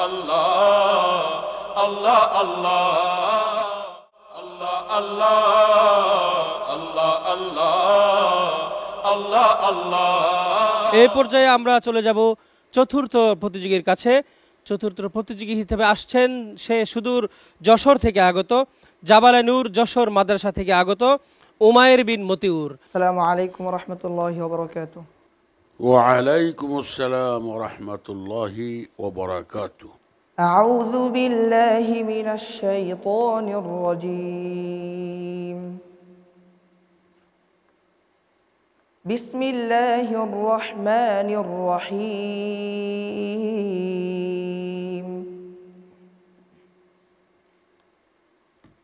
আল্লাহ আল্লাহ আল্লাহ আল্লাহ আল্লাহ আল্লাহ আল্লাহ আল্লাহ। এই পর্যায়ে আমরা চলে যাব চতুর্থ প্রতিযোগীর কাছে। চতুর্থ প্রতিযোগী হিসেবে আসছেন সে সুদূর যশোর থেকে আগত, জাবালে নূর যশোর মাদ্রাসা থেকে আগত উমায়ের বিন মতিউর। আসসালামু আলাইকুম ওয়া রাহমাতুল্লাহি ওয়া বারাকাতুহু। ওয়া আলাইকুমুস সালাম ওয়া রাহমাতুল্লাহি ওয়া বারাকাতুহু। আউযু বিল্লাহি মিনাশ শাইতানির রাজীম। বিসমিল্লাহির রহমানির রহিম।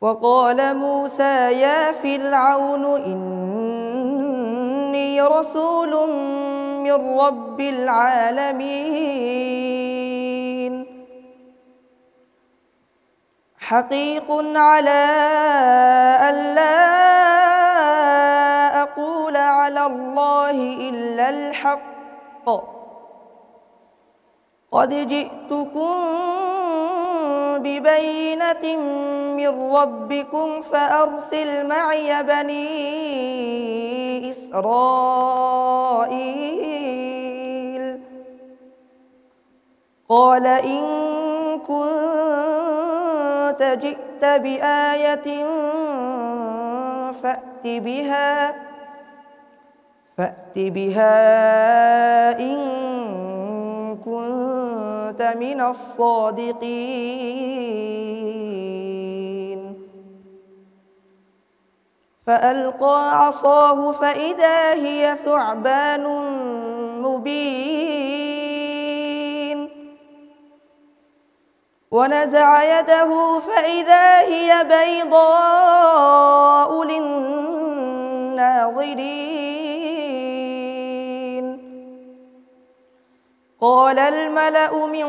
وقال موسى يا فرعون إني رسول من رب العالمين حقيق على ألا أقول على الله إلا الحق قد جئتكم ببينة من ربكم فأرسل معي بني إسرائيل قال إن كنت جئت بآية فأت بها إن كنت من الصادقين فألقى عصاه فإذا هي ثعبان مبين ونزع يده فإذا هي بيضاء للناظرين قال الملأ من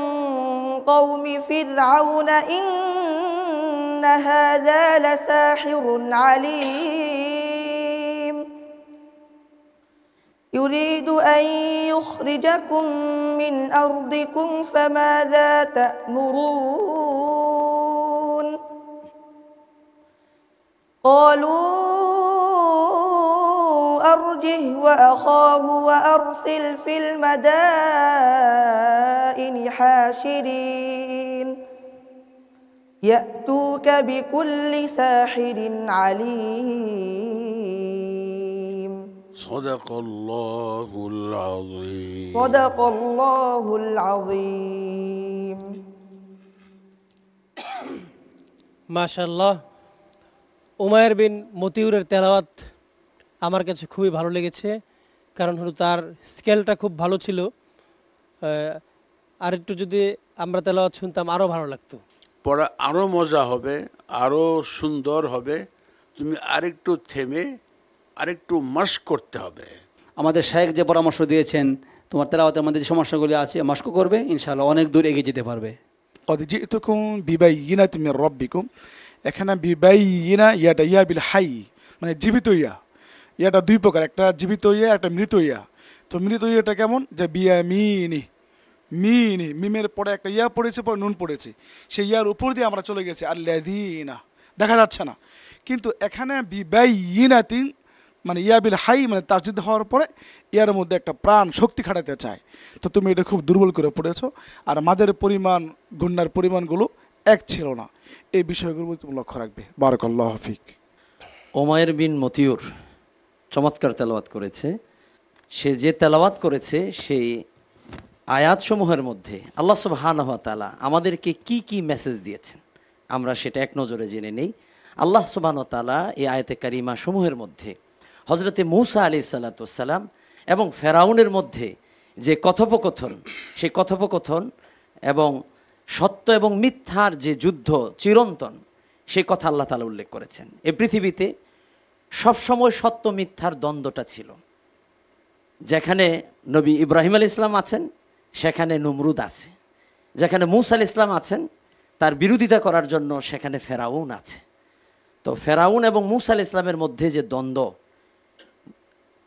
قوم فرعون إن هذا لساحر عليم يريد أن يخرجكم من أرضكم فماذا تأمرون قالوا أرجه وأخاه وأرسل في المدائن حاشرين يأتوك بكل ساحر عليم صدق الله العظيم صدق الله العظيم মাশাআল্লাহ, উমায়ের বিন মতিউরের তেলাওয়াত আমার কাছে খুবই ভালো লেগেছে, কারণ হলো তার স্কেলটা খুব ভালো ছিল। আর একটু যদি আমরা তেলাওয়াত শুনতাম আরও ভালো লাগতো। পড়া আরও মজা হবে, আরও সুন্দর হবে। তুমি আরেকটু থেমে আরেকটু মাস্ক করতে হবে। আমাদের শায়েখ যে পরামর্শ দিয়েছেন, তোমার তেলাওয়াতের মধ্যে যে সমস্যাগুলি আছে মাস্ক করবে, ইনশাআল্লাহ অনেক দূর এগিয়ে যেতে পারবে। قد جئتكم ببينة من ربكم, এখানে বিবাইয়িনা ইয়াটা ইয়া বিল হাই, মানে জীবিত ইয়া। ইয়াটা দুই প্রকার, একটা জীবিত ইয়া, একটা মৃত ইয়া। তো মৃত ইয়াটা কেমন, যে বিয়ামিনি, মিনি, মিমের পরে একটা ইয়া পড়েছে, পরে নুন পড়েছে, সেই ইয়ার উপর দিয়ে আমরা চলে গেছি আল্লাযীনা, দেখা যাচ্ছে না। কিন্তু এখানে বিবাইয়িনাতিন মানে ইয়া বিল হাই, মানে তাসদীদ হওয়ার পরে ইয়ার মধ্যে একটা প্রাণ শক্তি খাটাতে চায়। তো তুমি এটা খুব দুর্বল করে পড়েছো, আর মাদের পরিমাণ গুন্নার পরিমাণগুলো এক ছিল না। এই বিষয়গুলো তুমি লক্ষ্য রাখবে। বারাকাল্লাহু ফিক। উমায়ের বিন মতিউর চমৎকার তেলাওয়াত করেছে। সে যে তেলাওয়াত করেছে সেই আয়াতসমূহের মধ্যে আল্লাহ সুবহানাহু ওয়া তাআলা আমাদেরকে কি কি মেসেজ দিয়েছেন আমরা সেটা এক নজরে জেনে নেই। আল্লাহ সুবহানাহু ওয়া তাআলা এই আয়াতে কারিমা সমূহের মধ্যে হযরতে মূসা আলাইহিস সালাতু ওয়াস সালাম এবং ফেরাউনের মধ্যে যে কথোপকথন, সেই কথোপকথন এবং সত্য এবং মিথ্যার যে যুদ্ধ চিরন্তন, সেই কথা আল্লাহ তাআলা উল্লেখ করেছেন। এই পৃথিবীতে সবসময় সত্য মিথ্যার দ্বন্দ্বটা ছিল। যেখানে নবী ইব্রাহিম আলাইহিস সালাম আছেন সেখানে নমরুদ আছে, যেখানে মূসা আলাইহিস সালাম আছেন তার বিরোধিতা করার জন্য সেখানে ফেরাউন আছে। তো ফেরাউন এবং মূসা আলাইহিস সালামের মধ্যে যে দ্বন্দ্ব,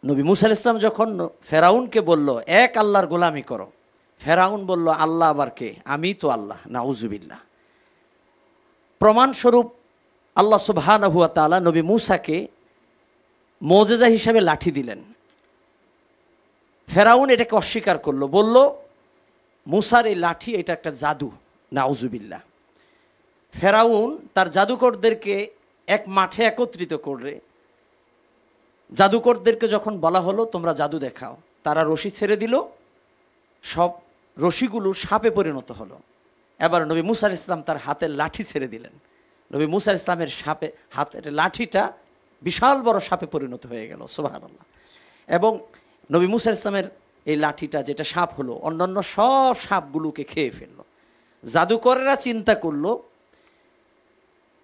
নবী মূসা আলাইহিস সালাম যখন ফেরাউনকে বলল এক আল্লাহর গোলামি করো, ফেরাউন বলল আল্লাহ আবার কে? আমি তো আল্লাহ, নাউজুবিল্লাহ। প্রমাণস্বরূপ আল্লাহ সুবহানাহু ওয়া তাআলা নবী মূসাকে মুজিজা হিসাবে লাঠি দিলেন। ফেরাউন এটাকে অস্বীকার করলো, বলল মূসার এই লাঠি এটা একটা জাদু, নাউজুবিল্লাহ। ফেরাউন তার জাদুকরদেরকে এক মাঠে একত্রিত করে, জাদুকরদেরকে যখন বলা হলো তোমরা জাদু দেখাও, তারা রশি ছেড়ে দিল, সব রশিগুলো সাপে পরিণত হলো। এবার নবী মূসা আলাইহিস সালাম তার হাতের লাঠি ছেড়ে দিলেন, নবী মূসা আলাইহিস সালামের হাতের লাঠিটা বিশাল বড় সাপে পরিণত হয়ে গেল, সুবহানাল্লাহ। এবং নবী মূসা আলাইহিস সালামের এই লাঠিটা যেটা সাপ হলো, অন্যান্য সব সাপগুলোকে খেয়ে ফেললো। জাদুকরেরা চিন্তা করলো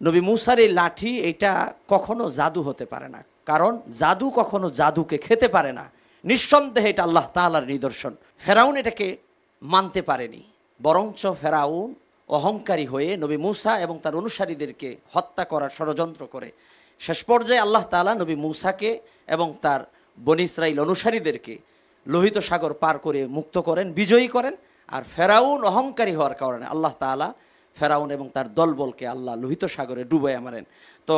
নবী মূসার এই লাঠি এটা কখনো জাদু হতে পারে না, কারণ জাদু কখনো জাদুকে খেতে পারে না, নিঃসন্দেহে এটা আল্লাহ তাআলার নিদর্শন। ফেরাউন এটাকে মানতে পারেনি, বরঞ্চ ফেরাউন অহংকারী হয়ে নবী মূসা এবং তার অনুসারীদেরকে হত্যা করার ষড়যন্ত্র করে শেষ পর্যায়ে আল্লাহ তাআলা নবী মূসাকে এবং তার বনী ইসরাইল অনুসারীদেরকে লোহিত সাগর পার করে মুক্ত করেন, বিজয়ী করেন। আর ফেরাউন অহংকারী হওয়ার কারণে আল্লাহ তাআলা ফেরাউন এবং তার দলবলকে আল্লাহ লোহিত সাগরে ডুবাইয়া মারেন। তো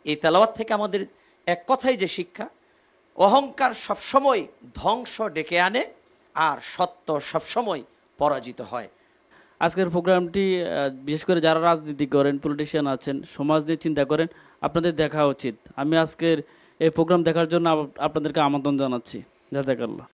এই তেলাওয়াত থেকে আমাদের এক কথাই যে শিক্ষা, অহংকার সবসময় ধ্বংস ডেকে আনে আর সত্য সবসময় পরাজিত হয়। আজকের প্রোগ্রামটি বিশেষ করে যারা রাজনীতি করেন, পলিটিশিয়ান আছেন, সমাজ নিয়ে চিন্তা করেন, আপনাদের দেখা উচিত। আমি আজকের এই প্রোগ্রাম দেখার জন্য আপনাদেরকে আমন্ত্রণ জানাচ্ছি। জাযাকাল্লাহ।